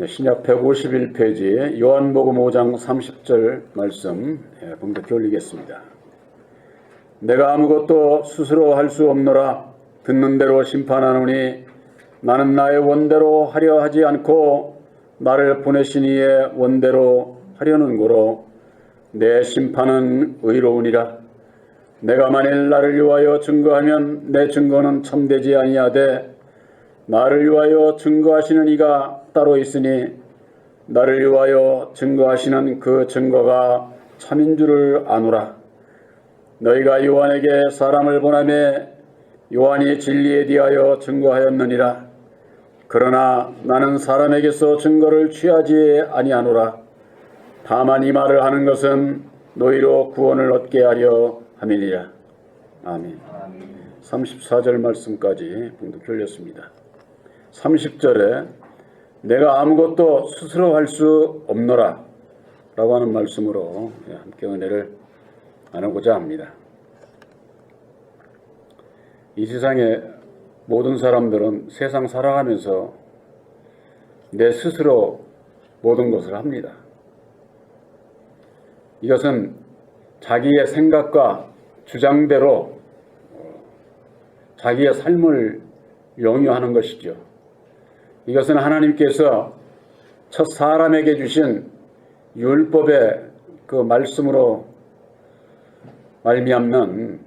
신약 151페이지 요한복음 5장 30절 말씀 봉독해 올리겠습니다. 내가 아무것도 스스로 할 수 없노라. 듣는 대로 심판하노니 나는 나의 원대로 하려 하지 않고 나를 보내신 이의 원대로 하려는 고로 내 심판은 의로우니라. 내가 만일 나를 위하여 증거하면 내 증거는 참되지 아니하되 나를 위하여 증거하시는 이가 따로 있으니 나를 위하여 증거하시는 그 증거가 참인 줄을 아노라. 너희가 요한에게 사람을 보내매 요한이 진리에 대하여 증거하였느니라. 그러나 나는 사람에게서 증거를 취하지 아니하노라. 다만 이 말을 하는 것은 너희로 구원을 얻게 하려 함이니라. 아멘. 34절 말씀까지 봉독해 올렸습니다. 30절에 내가 아무것도 스스로 할 수 없노라 라고 하는 말씀으로 함께 은혜를 나누고자 합니다. 이 세상의 모든 사람들은 세상 살아가면서 내 스스로 모든 것을 합니다. 이것은 자기의 생각과 주장대로 자기의 삶을 영위하는 것이죠. 이것은 하나님께서 첫 사람에게 주신 율법의 그 말씀으로 말미암는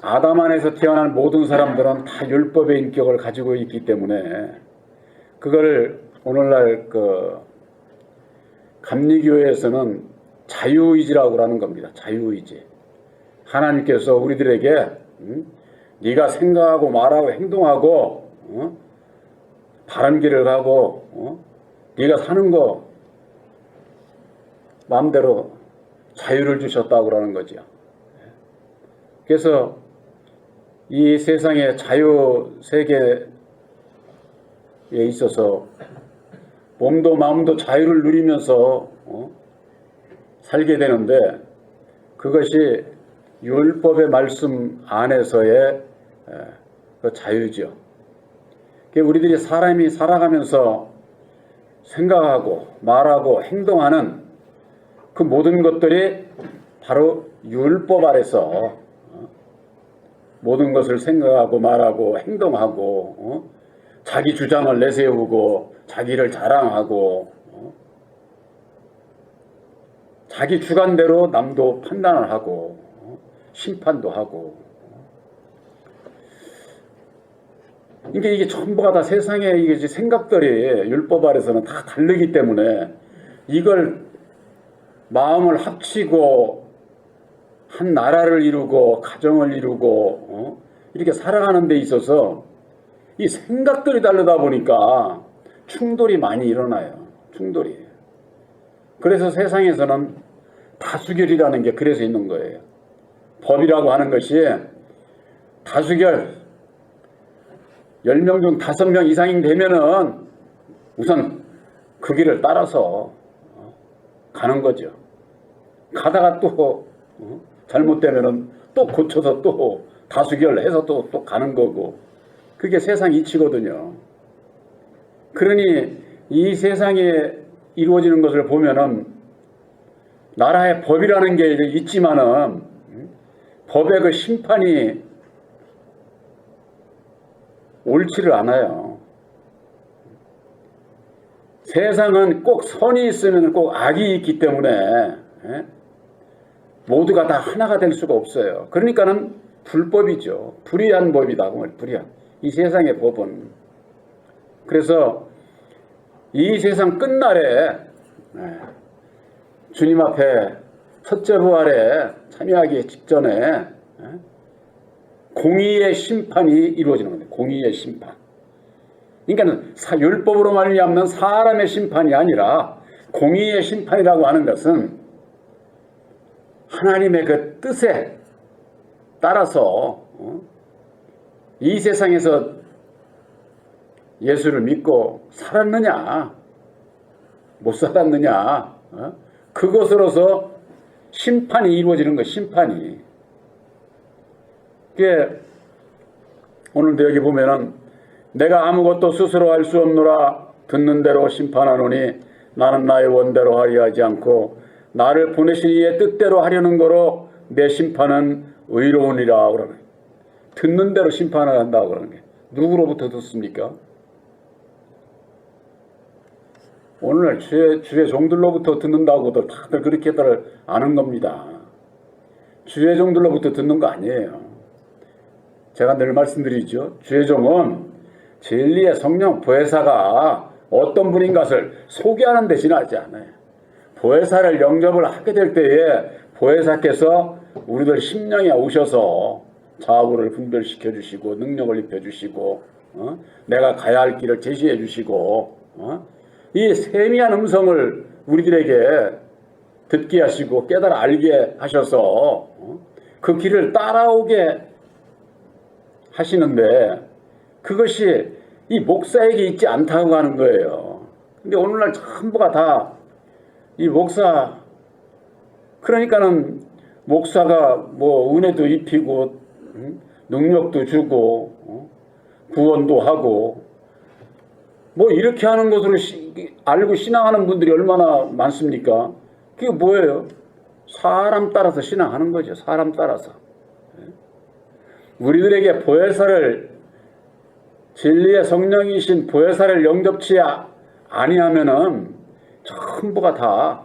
아담 안에서 태어난 모든 사람들은 다 율법의 인격을 가지고 있기 때문에 그걸 오늘날 그 감리교회에서는 자유의지라고 하는 겁니다. 자유의지. 하나님께서 우리들에게 네가 생각하고 말하고 행동하고 바른 길을 가고 네가 사는 거 마음대로 자유를 주셨다고 그러는 거죠. 그래서 이 세상의 자유 세계에 있어서 몸도 마음도 자유를 누리면서 살게 되는데 그것이 율법의 말씀 안에서의 그 자유죠. 우리들이 사람이 살아가면서 생각하고 말하고 행동하는 그 모든 것들이 바로 율법 아래서 모든 것을 생각하고 말하고 행동하고 자기 주장을 내세우고 자기를 자랑하고 자기 주관대로 남도 판단을 하고 심판도 하고 그러니까 이게 전부가 다 세상의 이게 생각들이 율법 아래서는 다 다르기 때문에 이걸 마음을 합치고 한 나라를 이루고 가정을 이루고 이렇게 살아가는 데 있어서 이 생각들이 다르다 보니까 충돌이 많이 일어나요. 충돌이. 그래서 세상에서는 다수결이라는 게 그래서 있는 거예요. 법이라고 하는 것이 다수결 10명 중 5명 이상이 되면은 우선 그 길을 따라서 가는 거죠. 가다가 또 잘못되면은 또 고쳐서 또 다수결해서 또 가는 거고 그게 세상 이치거든요. 그러니 이 세상에 이루어지는 것을 보면은 나라의 법이라는 게 있지만은 법의 그 심판이 옳지를 않아요. 세상은 꼭 선이 있으면 꼭 악이 있기 때문에 모두가 다 하나가 될 수가 없어요. 그러니까는 불법이죠. 불의한 법이다. 불의한. 이 세상의 법은. 그래서 이 세상 끝날에 주님 앞에 첫째 부활에 참여하기 직전에 공의의 심판이 이루어지는 겁니다. 공의의 심판. 그러니까 율법으로 말미암는 사람의 심판이 아니라 공의의 심판이라고 하는 것은 하나님의 그 뜻에 따라서 이 세상에서 예수를 믿고 살았느냐 못 살았느냐 그것으로서 심판이 이루어지는 것. 심판이. 오늘도 여기 보면은 내가 아무것도 스스로 할 수 없노라. 듣는 대로 심판하노니 나는 나의 원대로 하려 하지 않고 나를 보내신 이의 뜻대로 하려는 거로 내 심판은 의로우니라. 그러네. 듣는 대로 심판을 한다고 그러는 게 누구로부터 듣습니까? 오늘날 주의 종들로부터 듣는다고들 다들 그렇게들 아는 겁니다. 주의 종들로부터 듣는 거 아니에요. 제가 늘 말씀드리죠. 주의 종은 진리의 성령 보혜사가 어떤 분인 것을 소개하는 데 지나지 않아요. 보혜사를 영접을 하게 될 때에 보혜사께서 우리들 심령에 오셔서 좌우를 분별시켜 주시고 능력을 입혀 주시고 내가 가야 할 길을 제시해 주시고 이 세미한 음성을 우리들에게 듣게 하시고 깨달아 알게 하셔서 그 길을 따라오게 하시는데 그것이 이 목사에게 있지 않다고 하는 거예요. 근데 오늘날 전부가 다 이 목사, 그러니까는 목사가 뭐 은혜도 입히고 능력도 주고 구원도 하고 뭐 이렇게 하는 것으로 알고 신앙하는 분들이 얼마나 많습니까? 그게 뭐예요? 사람 따라서 신앙하는 거죠. 사람 따라서. 우리들에게 보혜사를, 진리의 성령이신 보혜사를 영접치 아니하면은 전부가 다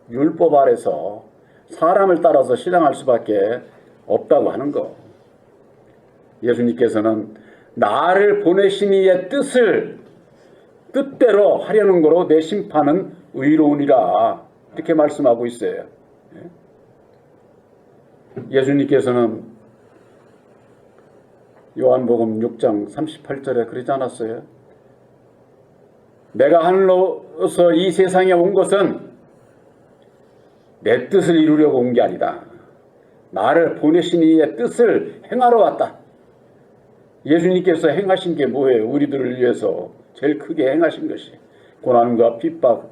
율법 아래서 사람을 따라서 신앙할 수밖에 없다고 하는 거. 예수님께서는 나를 보내신 이의 뜻대로 하려는 거로 내 심판은 의로우니라 이렇게 말씀하고 있어요. 예수님께서는 요한복음 6장 38절에 그러지 않았어요? 내가 하늘로서 이 세상에 온 것은 내 뜻을 이루려고 온 게 아니다. 나를 보내신 이의 뜻을 행하러 왔다. 예수님께서 행하신 게 뭐예요? 우리들을 위해서 제일 크게 행하신 것이 고난과 핍박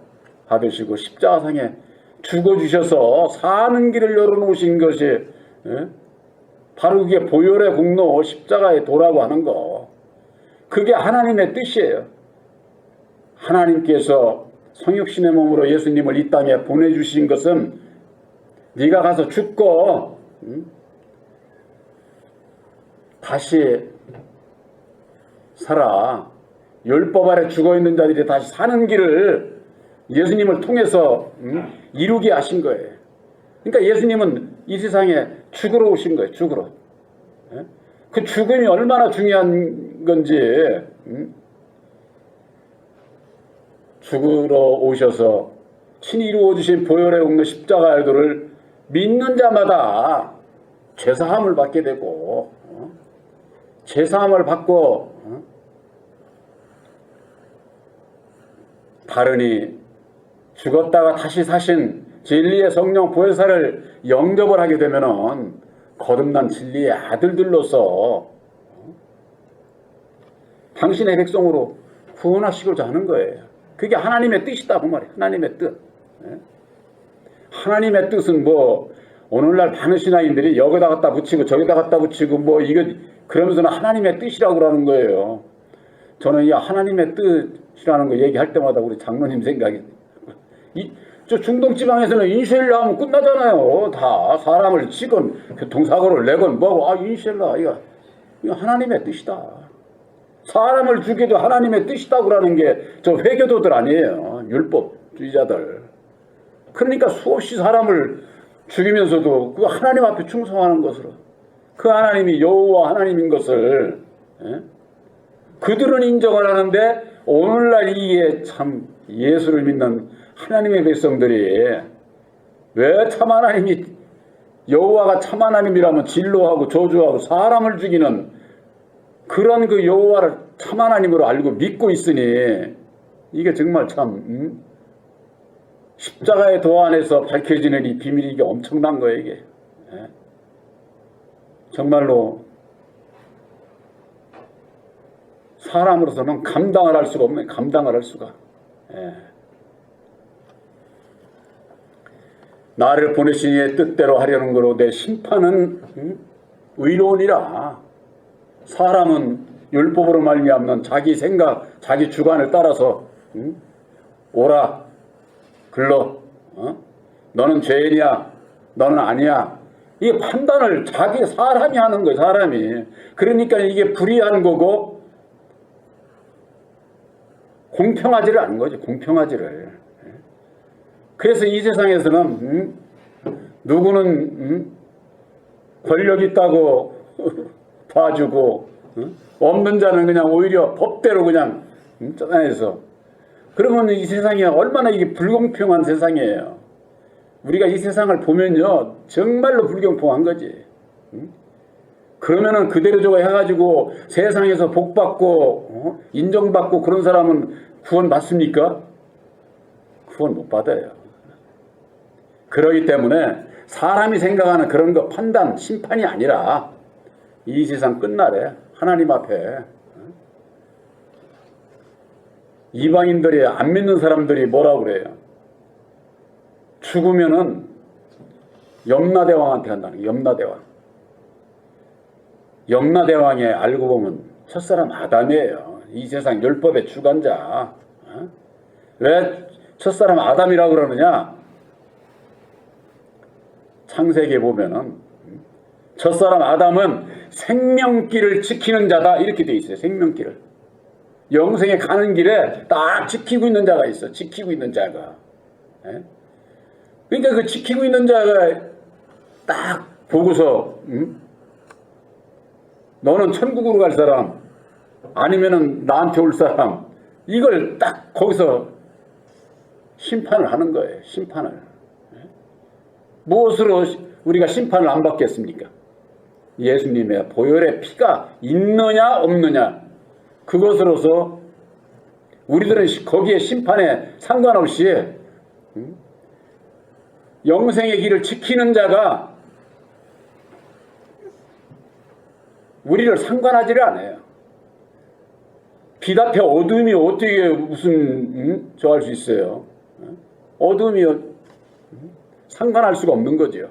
받으시고 십자가상에 죽어주셔서 사는 길을 열어놓으신 것이 바로 그게 보혈의 공로 십자가의 도라고 하는 거. 그게 하나님의 뜻이에요. 하나님께서 성육신의 몸으로 예수님을 이 땅에 보내주신 것은 네가 가서 죽고 다시 살아. 율법 아래 죽어있는 자들이 다시 사는 길을 예수님을 통해서 이루게 하신 거예요. 그러니까 예수님은 이 세상에 죽으러 오신 거예요. 죽으러. 그 죽음이 얼마나 중요한 건지 죽으러 오셔서 친히 이루어주신 보혈의 공로 십자가의 도를 믿는 자마다 죄사함을 받게 되고 죄사함을 받고 바르니 죽었다가 다시 사신 진리의 성령 보혜사를 영접을 하게 되면은 거듭난 진리의 아들들로서 당신의 백성으로 구원하시고자 하는 거예요. 그게 하나님의 뜻이다 그 말이에요. 하나님의 뜻. 하나님의 뜻은 뭐 오늘날 많은 신앙인들이 여기다 갖다 붙이고 저기다 갖다 붙이고 뭐 이거 그러면서는 하나님의 뜻이라고 그러는 거예요. 저는 이 하나님의 뜻이라는 거 얘기할 때마다 우리 장로님 생각이 저 중동 지방에서는 인슈엘라 하면 끝나잖아요. 다 사람을 치건 교통사고를 내건 뭐고 인슈엘라 이거 하나님의 뜻이다. 사람을 죽여도 하나님의 뜻이다 그러는 게 저 회교도들 아니에요. 율법주의자들. 그러니까 수없이 사람을 죽이면서도 그 하나님 앞에 충성하는 것으로 그 하나님이 여호와 하나님인 것을 그들은 인정을 하는데 오늘날 이게 참 예수를 믿는 하나님의 백성들이 왜 참 하나님이 여호와가 참 하나님이라면 진노하고 저주하고 사람을 죽이는 그런 그 여호와를 참 하나님으로 알고 믿고 있으니 이게 정말 참 십자가의 도 안에서 밝혀지는 이 비밀이 이게 엄청난 거예요. 이게 정말로 사람으로서는 감당을 할 수가 없네. 감당을 할 수가. 나를 보내신 이의 뜻대로 하려는 거로 내 심판은 의로우니라. 사람은 율법으로 말미암는 자기 생각, 자기 주관을 따라서 오라, 글러, 너는 죄인이야, 너는 아니야. 이 판단을 자기 사람이 하는 거예요. 사람이. 그러니까 이게 불의한 거고 공평하지를 않은 거죠. 공평하지를. 그래서 이 세상에서는 누구는 권력 있다고 봐주고 없는 자는 그냥 오히려 법대로 그냥 쫓아내서, 그러면 이 세상이 얼마나 이게 불공평한 세상이에요. 우리가 이 세상을 보면요 정말로 불공평한 거지. 그러면은 그대로 저거 해가지고 세상에서 복받고 인정받고 그런 사람은 구원 받습니까? 구원 못 받아요. 그러기 때문에 사람이 생각하는 그런 거 판단, 심판이 아니라 이 세상 끝날에 하나님 앞에 이방인들이 안 믿는 사람들이 뭐라고 그래요? 죽으면은 염라대왕한테 간다는 거예요. 염라대왕. 염라대왕에 알고 보면 첫사람 아담이에요. 이 세상 율법의 주관자. 왜 첫사람 아담이라고 그러느냐? 창세기에 보면은 첫사람 아담은 생명길을 지키는 자다 이렇게 돼 있어요. 생명길을. 영생에 가는 길에 딱 지키고 있는 자가 있어. 지키고 있는 자가. 그러니까 그 지키고 있는 자가 딱 보고서 너는 천국으로 갈 사람 아니면은 나한테 올 사람, 이걸 딱 거기서 심판을 하는 거예요. 심판을. 무엇으로 우리가 심판을 안 받겠습니까? 예수님의 보혈의 피가 있느냐 없느냐, 그것으로서 우리들은 거기에 심판에 상관없이 영생의 길을 지키는 자가 우리를 상관하지를 않아요. 빛 앞에 어둠이 어떻게 무슨 저할 수 있어요? 어둠이 상관할 수가 없는 거죠.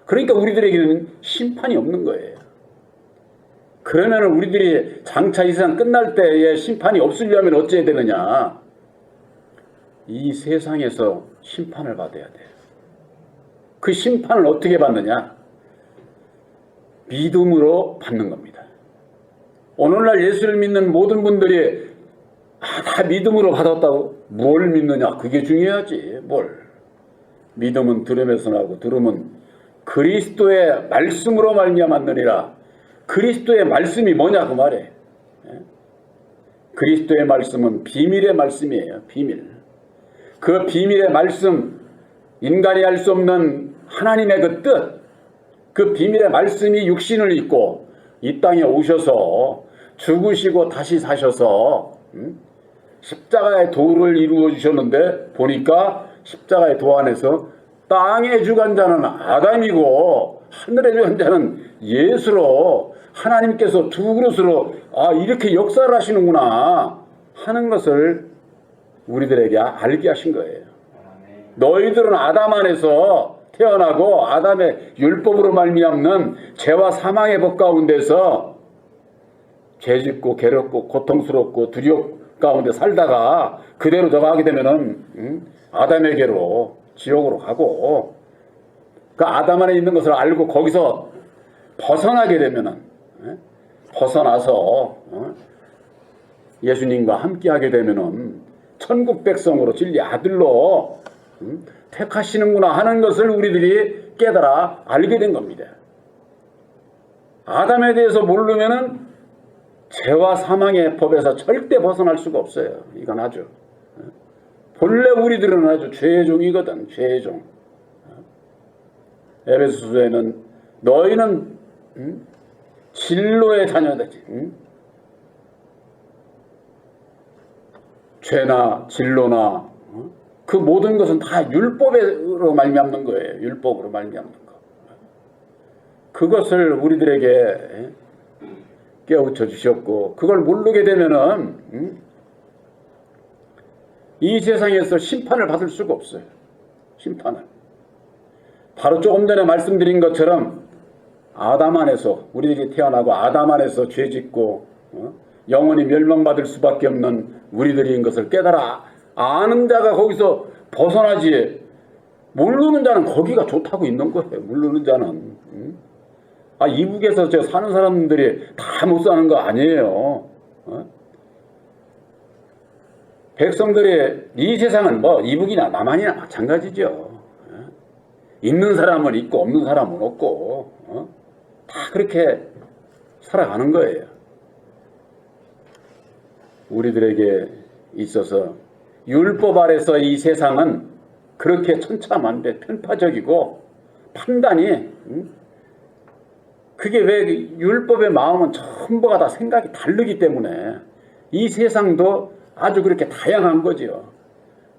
그러니까 우리들에게는 심판이 없는 거예요. 그러면 우리들이 장차 이 세상 끝날 때에 심판이 없으려면 어찌해야 되느냐? 이 세상에서 심판을 받아야 돼요. 그 심판을 어떻게 받느냐? 믿음으로 받는 겁니다. 오늘날 예수를 믿는 모든 분들이 다 믿음으로 받았다고? 뭘 믿느냐? 그게 중요하지. 뭘? 믿음은 들음에서 나고 들음은 그리스도의 말씀으로 말미암았느니라. 그리스도의 말씀이 뭐냐 그 말이에요. 그리스도의 말씀은 비밀의 말씀이에요. 비밀. 그 비밀의 말씀, 인간이 알 수 없는 하나님의 그 뜻, 그 비밀의 말씀이 육신을 입고 이 땅에 오셔서 죽으시고 다시 사셔서 십자가의 도를 이루어 주셨는데, 보니까 십자가의 도 안에서 땅의 주관자는 아담이고 하늘의 주관자는 예수로, 하나님께서 두 그릇으로 이렇게 역사를 하시는구나 하는 것을 우리들에게 알게 하신 거예요. 너희들은 아담 안에서 태어나고 아담의 율법으로 말미암는 죄와 사망의 법 가운데서 죄짓고 괴롭고 고통스럽고 두려움 가운데 살다가 그대로 저가게 되면은 아담에게로 지옥으로 가고, 그 아담 안에 있는 것을 알고 거기서 벗어나게 되면은 벗어나서 예수님과 함께하게 되면은 천국 백성으로 진리 아들로 택하시는구나 하는 것을 우리들이 깨달아 알게 된 겁니다. 아담에 대해서 모르면은 죄와 사망의 법에서 절대 벗어날 수가 없어요. 이건 아주 본래 우리들은 아주 죄의 종이거든. 죄의 종. 에베소서에는 너희는 진로의 자녀다지. 죄나 진로나 그 모든 것은 다 율법으로 말미암는 거예요. 율법으로 말미암는 거. 그것을 우리들에게 깨우쳐 주셨고, 그걸 모르게 되면은 이 세상에서 심판을 받을 수가 없어요. 심판을. 바로 조금 전에 말씀드린 것처럼 아담 안에서 우리들이 태어나고 아담 안에서 죄 짓고 영원히 멸망받을 수밖에 없는 우리들인 것을 깨달아 아는 자가 거기서 벗어나지, 모르는 자는 거기가 좋다고 있는 거예요. 모르는 자는. 이북에서 저 사는 사람들이 다 못 사는 거 아니에요. 백성들의 이 세상은 뭐 이북이나 남한이나 마찬가지죠. 있는 사람은 있고 없는 사람은 없고 다 그렇게 살아가는 거예요. 우리들에게 있어서 율법 아래서 이 세상은 그렇게 천차만배 편파적이고 판단이 그게 왜 율법의 마음은 전부가 다 생각이 다르기 때문에 이 세상도 아주 그렇게 다양한 거지요.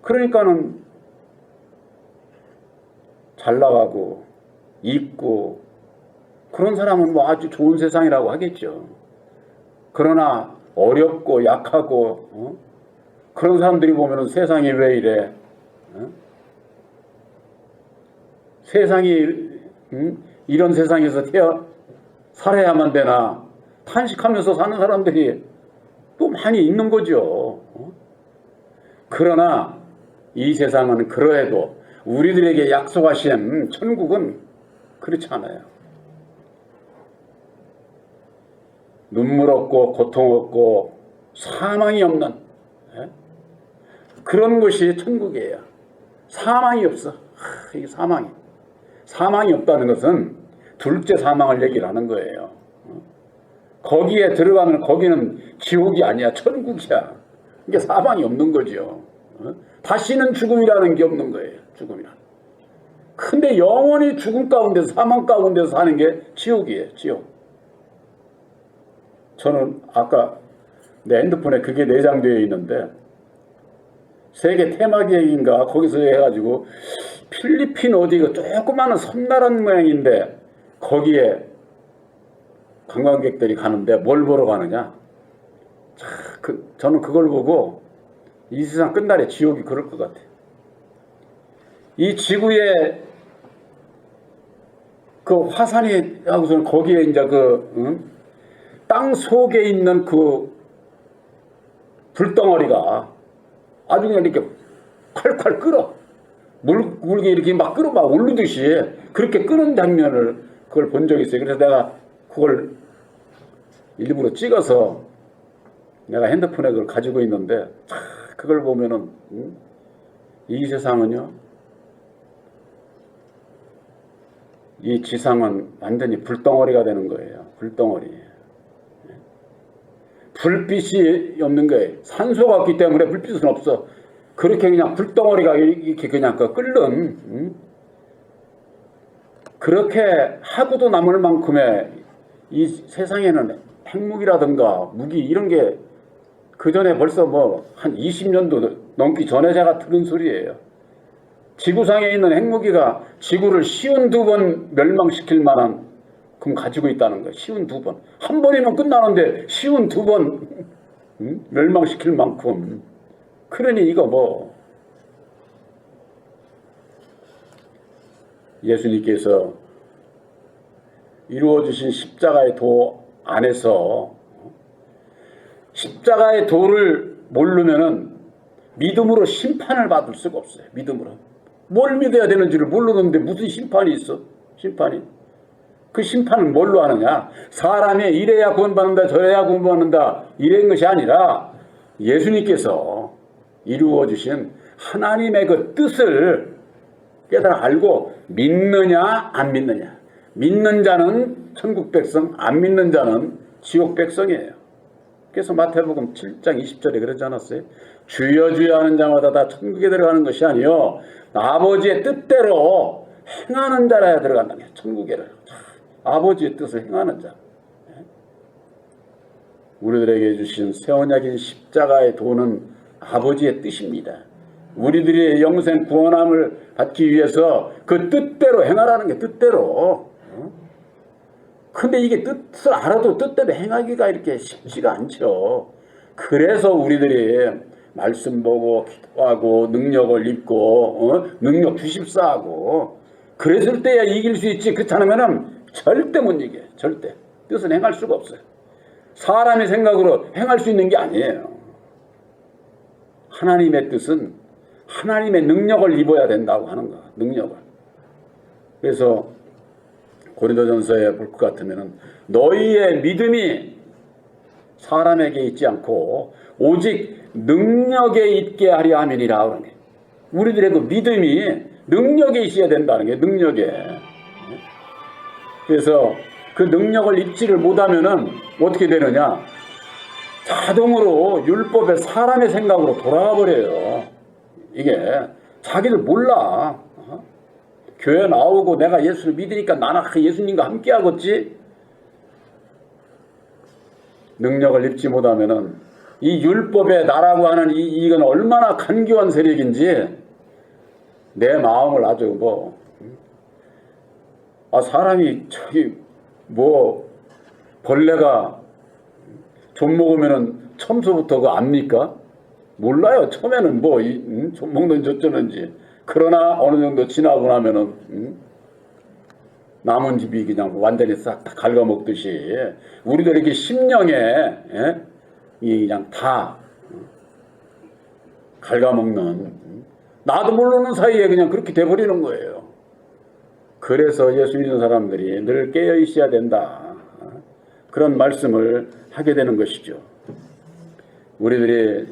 그러니까는 잘 나가고 있고 그런 사람은 뭐 아주 좋은 세상이라고 하겠죠. 그러나 어렵고 약하고 그런 사람들이 보면은 세상이 왜 이래? 세상이 이런 세상에서 살아야만 되나? 탄식하면서 사는 사람들이 또 많이 있는 거죠. 그러나 이 세상은 그러해도 우리들에게 약속하신 천국은 그렇지 않아요. 눈물 없고 고통 없고 사망이 없는 그런 것이 천국이에요. 사망이 없어. 이게 사망이 없다는 것은 둘째 사망을 얘기를 하는 거예요. 거기에 들어가면 거기는 지옥이 아니야, 천국이야. 이게 사망이 없는 거죠. 다시는 죽음이라는 게 없는 거예요. 죽음이란. 근데 영원히 죽음 가운데서, 사망 가운데서 사는 게 지옥이에요. 지옥. 저는 아까 내 핸드폰에 그게 내장되어 있는데 세계 테마기획인가 거기서 해가지고 필리핀 어디가 조그마한 섬나라 모양인데 거기에 관광객들이 가는데 뭘 보러 가느냐. 저는 그걸 보고 이 세상 끝날에 지옥이 그럴 것 같아요. 이 지구에 그 화산이 하고서는 거기에 이제 땅 속에 있는 그 불덩어리가 아주 그냥 이렇게 콸콸 끓어. 물게 이렇게 막 끓어 막 오르듯이 그렇게 끄는 장면을 그걸 본 적이 있어요. 그래서 내가 그걸 일부러 찍어서 내가 핸드폰에 그걸 가지고 있는데 그걸 보면은 이 세상은요, 이 지상은 완전히 불덩어리가 되는 거예요. 불덩어리. 불빛이 없는 거예요. 산소가 없기 때문에 불빛은 없어. 그렇게 그냥 불덩어리가 이렇게 그냥 끓는 그렇게 하고도 남을 만큼의 이 세상에는 핵무기라든가 무기 이런 게 그 전에 벌써 뭐 한 20년도 넘기 전에 제가 들은 소리예요. 지구상에 있는 핵무기가 지구를 52번 멸망시킬 만한 금 가지고 있다는 거예요. 52번. 한 번이면 끝나는데 52번 멸망시킬 만큼. 그러니 이거 뭐 예수님께서 이루어주신 십자가의 도 안에서 십자가의 도를 모르면은 믿음으로 심판을 받을 수가 없어요. 믿음으로. 뭘 믿어야 되는지를 모르는데 무슨 심판이 있어? 심판이. 그 심판은 뭘로 하느냐? 사람이 이래야 구원받는다 저래야 구원받는다 이런 것이 아니라 예수님께서 이루어주신 하나님의 그 뜻을 깨달아 알고 믿느냐 안 믿느냐. 믿는 자는 천국 백성, 안 믿는 자는 지옥 백성이에요. 그래서 마태복음 7장 20절에 그러지 않았어요? 주여 주여 하는 자마다 다 천국에 들어가는 것이 아니요 아버지의 뜻대로 행하는 자라야 들어간다. 천국에를. 아버지의 뜻을 행하는 자. 우리들에게 주신 새 언약인 십자가의 도는 아버지의 뜻입니다. 우리들의 영생 구원함을 받기 위해서 그 뜻대로 행하라는 게 뜻대로. 근데 이게 뜻을 알아도 뜻대로 행하기가 이렇게 쉽지가 않죠. 그래서 우리들이 말씀 보고 기도하고 능력을 입고 능력 주십사하고 그랬을 때야 이길 수 있지. 그렇지 않으면 절대 못 이겨요. 절대. 뜻은 행할 수가 없어요. 사람의 생각으로 행할 수 있는 게 아니에요. 하나님의 뜻은 하나님의 능력을 입어야 된다고 하는 거야. 능력을. 그래서 고린도전서에 볼 것 같으면 너희의 믿음이 사람에게 있지 않고 오직 능력에 있게 하려 함이니라 그러네. 우리들의 그 믿음이 능력에 있어야 된다는 게 능력에. 그래서 그 능력을 입지를 못하면은 어떻게 되느냐? 자동으로 율법의 사람의 생각으로 돌아가 버려요. 이게 자기들 몰라. 교회 나오고 내가 예수를 믿으니까 나는 예수님과 함께 하겠지? 능력을 입지 못하면은 이 율법의 나라고 하는 이건 얼마나 간교한 세력인지 내 마음을 아주 사람이 저기 벌레가 좀 먹으면은 첨수부터 그거 압니까? 몰라요. 처음에는 좀 먹는지 어쩌는지. 그러나 어느 정도 지나고 나면은 남은 집이 그냥 완전히 싹 다 갉아먹듯이 우리도 이렇게 심령에 그냥 다 갉아먹는 나도 모르는 사이에 그냥 그렇게 돼버리는 거예요. 그래서 예수 믿는 사람들이 늘 깨어 있어야 된다. 그런 말씀을 하게 되는 것이죠. 우리들이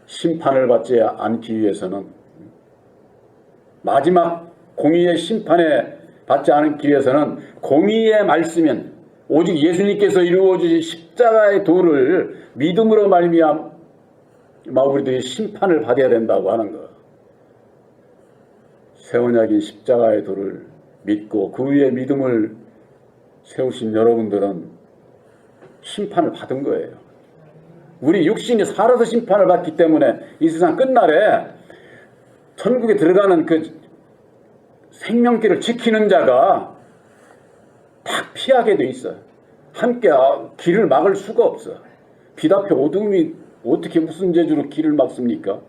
심판을 받지 않기 위해서는 마지막 공의의 심판에 받지 않기 위해서는 공의의 말씀인 오직 예수님께서 이루어주신 십자가의 도를 믿음으로 말미암아 우리들이 심판을 받아야 된다고 하는 것. 새 언약인 십자가의 도를 믿고 그 위에 믿음을 세우신 여러분들은 심판을 받은 거예요. 우리 육신이 살아서 심판을 받기 때문에 이 세상 끝날에 천국에 들어가는 그 생명길을 지키는 자가 딱 피하게 돼 있어요. 함께 길을 막을 수가 없어. 빛 앞에 어둠이 어떻게 무슨 재주로 길을 막습니까?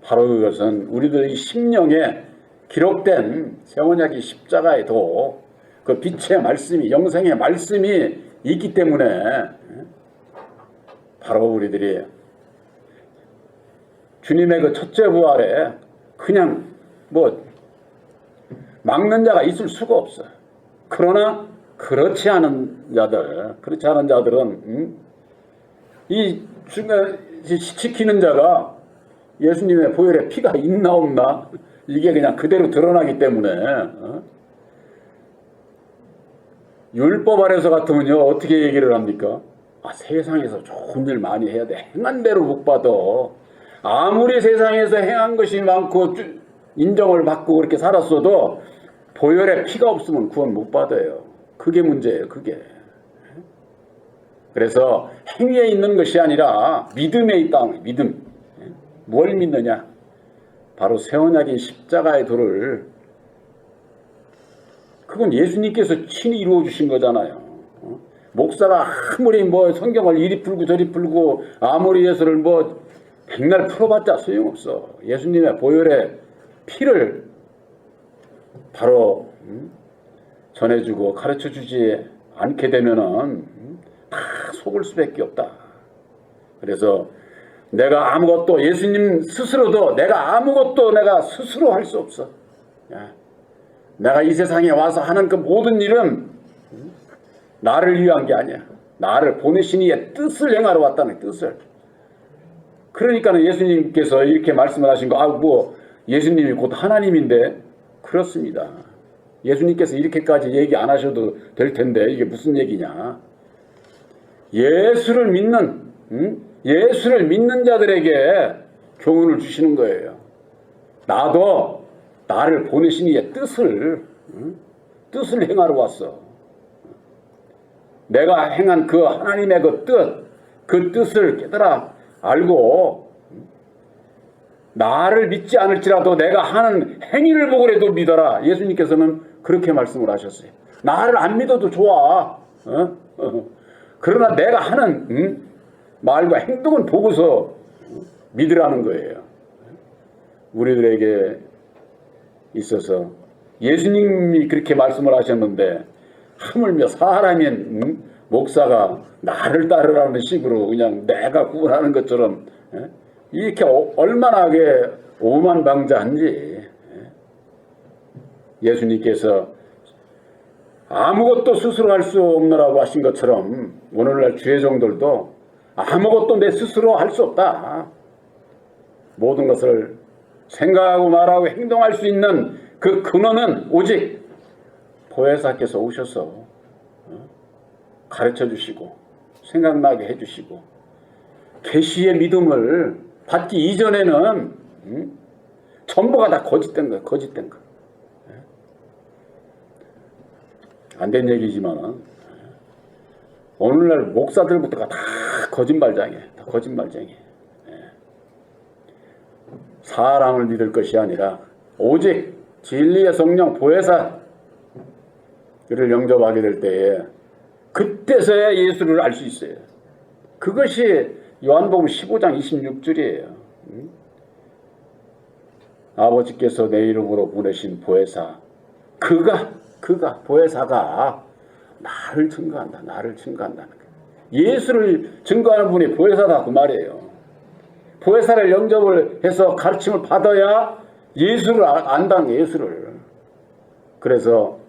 바로 그것은 우리들의 심령에 기록된 새 언약의 십자가의 도, 그 빛의 말씀이, 영생의 말씀이 있기 때문에 바로 우리들이 주님의 그 첫째 부활에 그냥 막는 자가 있을 수가 없어요. 그러나 그렇지 않은 자들은 이 지키는 자가 예수님의 보혈에 피가 있나 없나 이게 그냥 그대로 드러나기 때문에 율법 아래서 같으면요 어떻게 얘기를 합니까? 세상에서 좋은 일 많이 해야 돼. 행한 대로 복 받아. 아무리 세상에서 행한 것이 많고 인정을 받고 그렇게 살았어도 보혈에 피가 없으면 구원 못 받아요. 그게 문제예요. 그게. 그래서 행위에 있는 것이 아니라 믿음에 있다. 믿음. 뭘 믿느냐? 바로 새 언약인 십자가의 도를 그건 예수님께서 친히 이루어 주신 거잖아요. 목사가 아무리 성경을 이리 풀고 저리 풀고 아무리 예수를 백날 풀어봤자 소용없어. 예수님의 보혈의 피를 바로 전해주고 가르쳐주지 않게 되면은 다 속을 수밖에 없다. 그래서 내가 아무것도 예수님 스스로도 내가 아무것도 내가 스스로 할 수 없어. 내가 이 세상에 와서 하는 그 모든 일은 나를 위한 게 아니야. 나를 보내신 이의 뜻을 행하러 왔다는 뜻을. 그러니까 예수님께서 이렇게 말씀을 하신 거, 예수님이 곧 하나님인데, 그렇습니다. 예수님께서 이렇게까지 얘기 안 하셔도 될 텐데, 이게 무슨 얘기냐. 예수를 믿는 자들에게 교훈을 주시는 거예요. 나도 나를 보내신 이의 뜻을 행하러 왔어. 내가 행한 그 하나님의 그 뜻을 깨달아 알고 나를 믿지 않을지라도 내가 하는 행위를 보고라도 믿어라. 예수님께서는 그렇게 말씀을 하셨어요. 나를 안 믿어도 좋아. 그러나 내가 하는 말과 행동을 보고서 믿으라는 거예요. 우리들에게 있어서 예수님이 그렇게 말씀을 하셨는데 하물며 사람인 목사가 나를 따르라는 식으로 그냥 내가 구원하는 것처럼 이렇게 얼마나게 오만방자한지. 예수님께서 아무것도 스스로 할 수 없느라고 하신 것처럼 오늘날 주의 종들도 아무것도 내 스스로 할 수 없다. 모든 것을 생각하고 말하고 행동할 수 있는 그 근원은 오직 보혜사께서 오셔서 가르쳐 주시고 생각나게 해주시고 계시의 믿음을 받기 이전에는 전부가 다 거짓된 거예요. 거짓된 거. 안 된 얘기지만 오늘날 목사들부터가 다 거짓말쟁이, 다 거짓말쟁이. 사람을 믿을 것이 아니라 오직 진리의 성령 보혜사를 영접하게 될 때에 그때서야 예수를 알 수 있어요. 그것이 요한복음 15장 26절이에요. 아버지께서 내 이름으로 보내신 보혜사, 그가 보혜사가 나를 증거한다. 나를 증거한다는 거예요. 예수를 증거하는 분이 보혜사다 그 말이에요. 보혜사를 영접을 해서 가르침을 받아야 예수를 안다는 거예요. 예수를. 그래서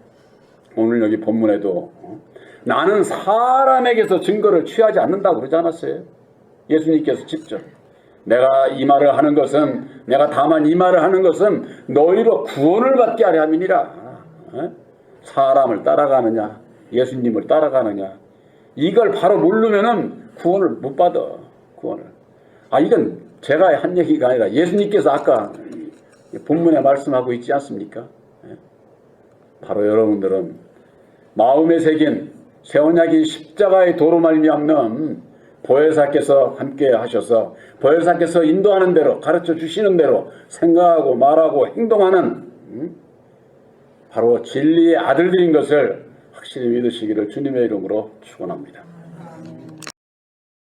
오늘 여기 본문에도 나는 사람에게서 증거를 취하지 않는다고 그러지 않았어요? 예수님께서 직접 내가 다만 이 말을 하는 것은 너희로 구원을 받게 하려 함이니라. 사람을 따라가느냐 예수님을 따라가느냐 이걸 바로 모르면은 구원을 못 받아. 구원을. 이건 제가 한 얘기가 아니라 예수님께서 아까 본문에 말씀하고 있지 않습니까? 바로 여러분들은 마음에 새긴 새 언약인 십자가의 도로 말미암는 보혜사께서 함께 하셔서 보혜사께서 인도하는 대로 가르쳐 주시는 대로 생각하고 말하고 행동하는 바로 진리의 아들들인 것을 확실히 믿으시기를 주님의 이름으로 축원합니다.